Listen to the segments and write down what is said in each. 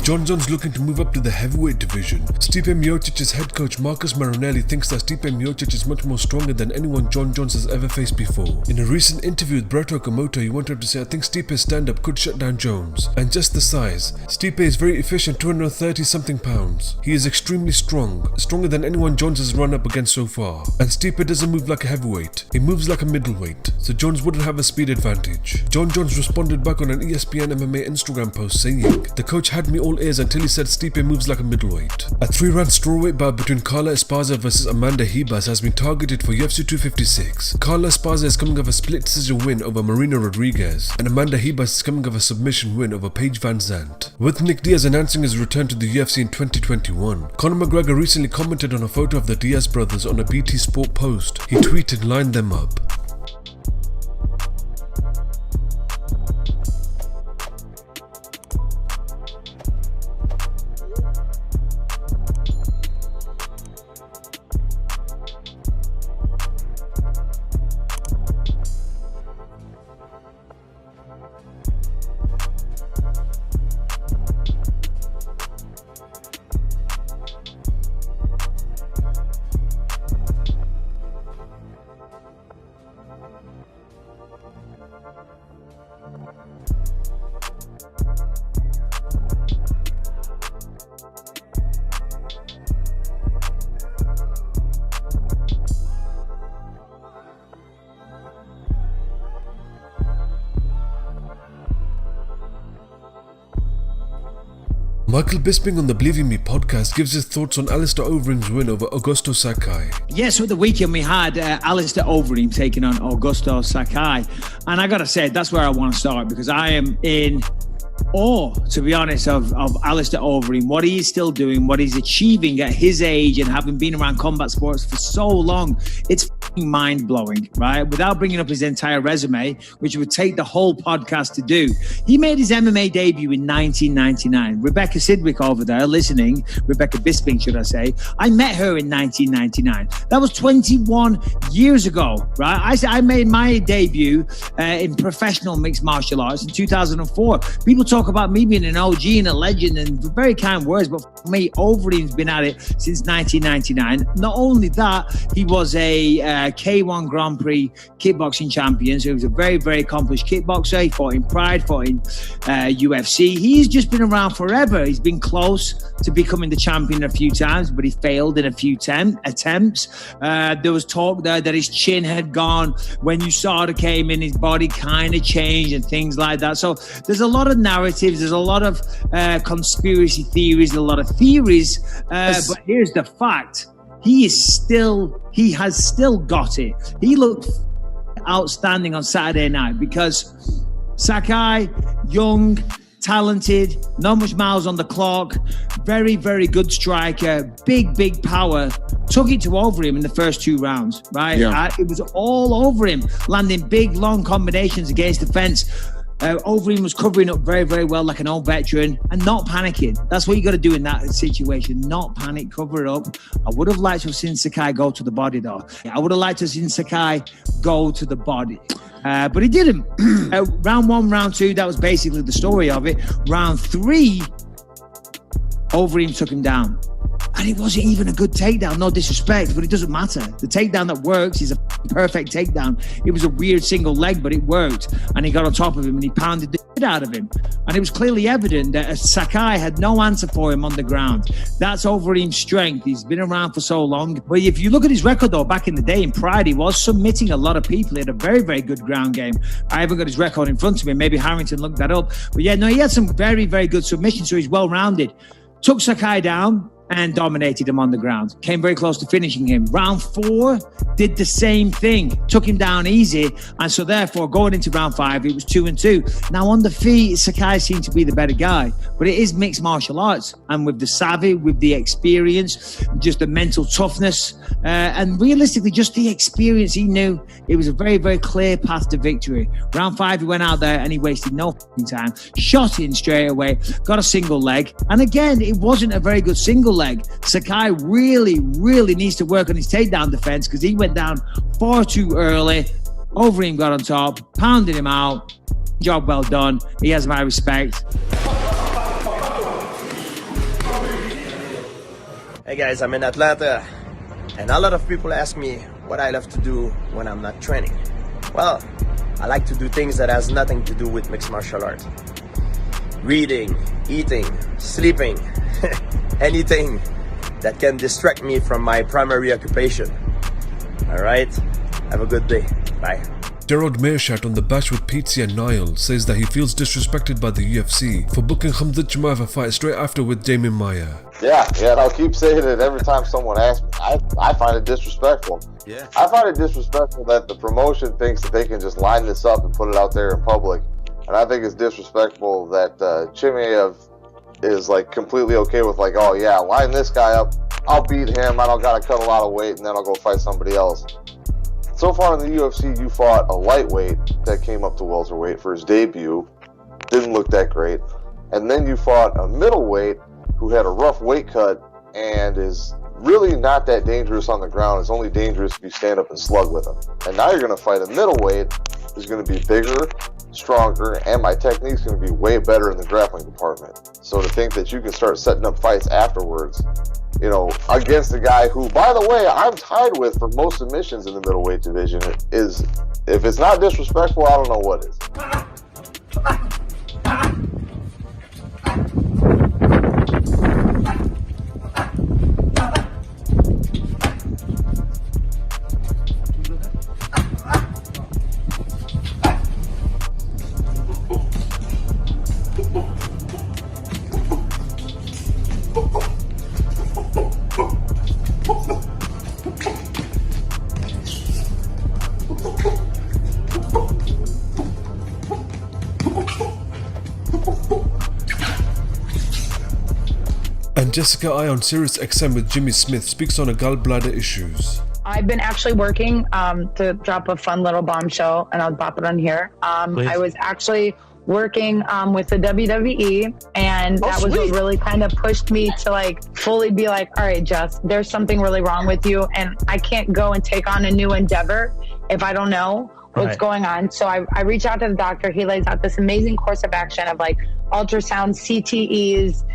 Jon Jones looking to move up to the heavyweight division. Stipe Miocic's head coach Marcus Marinelli thinks that Stipe Miocic is much more stronger than anyone Jon Jones has ever faced before. In a recent interview with Brett Okamoto, he went on to say, "I think Stipe's stand-up could shut down Jones. And just the size. Stipe is very efficient, 230 something pounds. He is extremely strong, stronger than anyone Jones has run up against so far. And Stipe doesn't move like a heavyweight, he moves like a middleweight, so Jones wouldn't have a speed advantage." Jon Jones responded back on an ESPN MMA Instagram post saying, "The coach had me all ears until he said Stipe moves like a middleweight." A 3-round strawweight bout between Carla Esparza vs Amanda Ribas has been targeted for UFC 256. Carla Esparza is coming off a split decision win over Marina Rodriguez, and Amanda Ribas is coming off a submission win over Paige VanZant. With Nick Diaz announcing his return to the UFC in 2021, Conor McGregor recently commented on a photo of the Diaz brothers on a BT Sport post. He tweeted, "Line them up." Michael Bisping on the Believe in Me podcast gives his thoughts on Alistair Overeems' win over Augusto Sakai. Yes, with the weekend we had Alistair Overeems taking on Augusto Sakai. And I got to say, that's where I want to start, because I am in awe, to be honest, of Alistair Overeems, what he's still doing, what he's achieving at his age and having been around combat sports for so long. It's mind-blowing, right? Without bringing up his entire resume, which would take the whole podcast to do. He made his MMA debut in 1999. Rebecca Sidwick over there listening, Rebecca Bisping, should I say. I met her in 1999. That was 21 years ago, right? I made my debut in professional mixed martial arts in 2004. People talk about me being an OG and a legend and very kind words, but for me, Overeem's been at it since 1999. Not only that, he was a K1 Grand Prix kickboxing champion, so he was a very, very accomplished kickboxer. He fought in Pride, fought in UFC. He's just been around forever. He's been close to becoming the champion a few times, but he failed in a few attempts. There was talk there that his chin had gone. When USADA came in, his body kind of changed and things like that. So there's a lot of narratives, there's a lot of conspiracy theories, a lot of theories, but here's the fact. He has still got it. He looked outstanding on Saturday night because Sakai, young, talented, not much miles on the clock, very, very good striker, big power, took it to Overeem in the first 2 rounds, right? Yeah. It was all over him, landing big, long combinations against the fence. Overeem was covering up very, very well like an old veteran and not panicking. That's what you got to do in that situation. Not panic, cover it up. I would have liked to have seen Sakai go to the body, though. I would have liked to have seen Sakai go to the body. But he didn't. Round 1, round 2, that was basically the story of it. Round 3, Overeem took him down. And it wasn't even a good takedown, no disrespect, but it doesn't matter. The takedown that works is a perfect takedown. It was a weird single leg, but it worked. And he got on top of him and he pounded the shit out of him. And it was clearly evident that Sakai had no answer for him on the ground. That's Overeem's strength. He's been around for so long. But if you look at his record, though, back in the day in Pride, he was submitting a lot of people. He had a very, very good ground game. I haven't got his record in front of me. Maybe Harrington looked that up. But yeah, no, he had some very, very good submissions, so he's well-rounded. Took Sakai down and dominated him on the ground. Came very close to finishing him. Round 4, did the same thing. Took him down easy. And so therefore, going into round 5, it was 2-2. Now on the feet, Sakai seemed to be the better guy. But it is mixed martial arts. And with the savvy, with the experience, just the mental toughness, and realistically, just the experience, he knew it was a very, very clear path to victory. Round 5, he went out there and he wasted no time. Shot in straight away. Got a single leg. And again, it wasn't a very good single leg. Sakai really, really needs to work on his takedown defense because he went down far too early. Overeem got on top, pounded him out. Job well done. He has my respect. Hey guys, I'm in Atlanta, and a lot of people ask me what I love to do when I'm not training. Well, I like to do things that has nothing to do with mixed martial arts. Reading, eating, sleeping, anything that can distract me from my primary occupation. Alright, have a good day. Bye. Gerald Meerschaert on The Bash with Pizzi and Niall says that he feels disrespected by the UFC for booking Khamzat Chimaev a fight straight after with Damian Maia. Yeah, and I'll keep saying it every time someone asks me. I find it disrespectful. Yeah. I find it disrespectful that the promotion thinks that they can just line this up and put it out there in public. And I think it's disrespectful that Chimaev is like completely okay with like, oh yeah, line this guy up, I'll beat him, I don't gotta cut a lot of weight, and then I'll go fight somebody else. So far in the UFC, you fought a lightweight that came up to welterweight for his debut, didn't look that great, and then you fought a middleweight who had a rough weight cut and is really not that dangerous on the ground. It's only dangerous if you stand up and slug with him. And now you're going to fight a middleweight who's going to be bigger, stronger, and my technique's going to be way better in the grappling department. So to think that you can start setting up fights afterwards, you know, against a guy who, by the way, I'm tied with for most submissions in the middleweight division, is, if it's not disrespectful, I don't know what is. And Jessica I on Sirius XM with Jimmy Smith speaks on her gallbladder issues. I've been actually working to drop a fun little bombshell, and I'll pop it on here. I was actually working with the WWE, and that was what really kind of pushed me to like fully be like, all right, Jess, there's something really wrong with you, and I can't go and take on a new endeavor if I don't know what's going on. So I reach out to the doctor. He lays out this amazing course of action of like ultrasound, CTEs,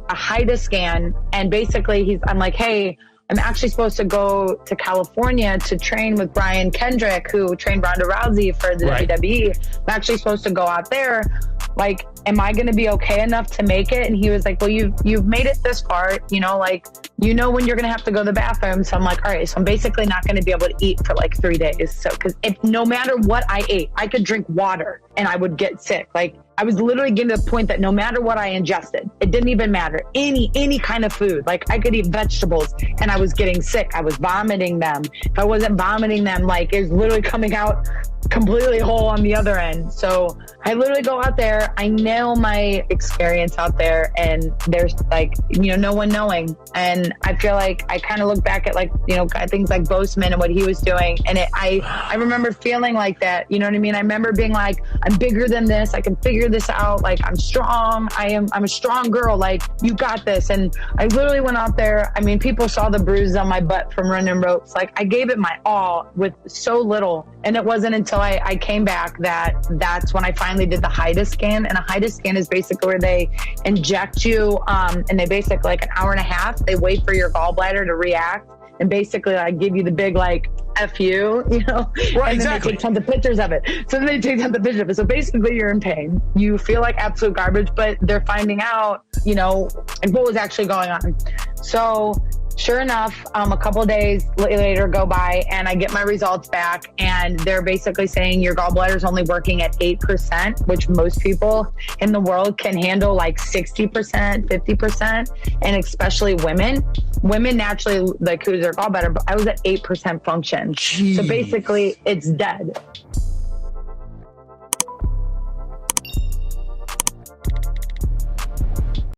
a HIDA scan, and basically I'm like, hey, I'm actually supposed to go to California to train with Brian Kendrick, who trained Ronda Rousey for the WWE. I'm actually supposed to go out there. Like, am I going to be okay enough to make it? And he was like, well, you've made it this far, you know, like, you know when you're going to have to go to the bathroom. So I'm like, all right, so I'm basically not going to be able to eat for like 3 days. So, because if no matter what I ate, I could drink water and I would get sick. Like, I was literally getting to the point that no matter what I ingested, it didn't even matter. Any kind of food, like I could eat vegetables and I was getting sick. I was vomiting them. If I wasn't vomiting them, like it was literally coming out completely whole on the other end. So I literally go out there, I nail my experience out there, and there's like, you know, no one knowing. And I feel like I kind of look back at like, you know, things like Boseman and what he was doing. And I remember feeling like that, you know what I mean? I remember being like, I'm bigger than this. I can figure this out. Like, I'm strong. I'm a strong girl. Like, you got this. And I literally went out there. I mean, people saw the bruises on my butt from running ropes. Like, I gave it my all with so little. And it wasn't until I came back that's when I finally did the HIDA scan. And a HIDA scan is basically where they inject you, and they basically like an hour and a half, they wait for your gallbladder to react. And basically, like, give you the big, like, F you know? Right, and then they take tons of pictures of it. So then they take tons of pictures of it. So basically, you're in pain. You feel like absolute garbage, but they're finding out, you know, like what was actually going on. So sure enough, a couple of days later go by and I get my results back, and they're basically saying your gallbladder is only working at 8%, which most people in the world can handle like 60%, 50%, and especially women. Women naturally like lose their gallbladder, but I was at 8% function. Jeez. So basically it's dead.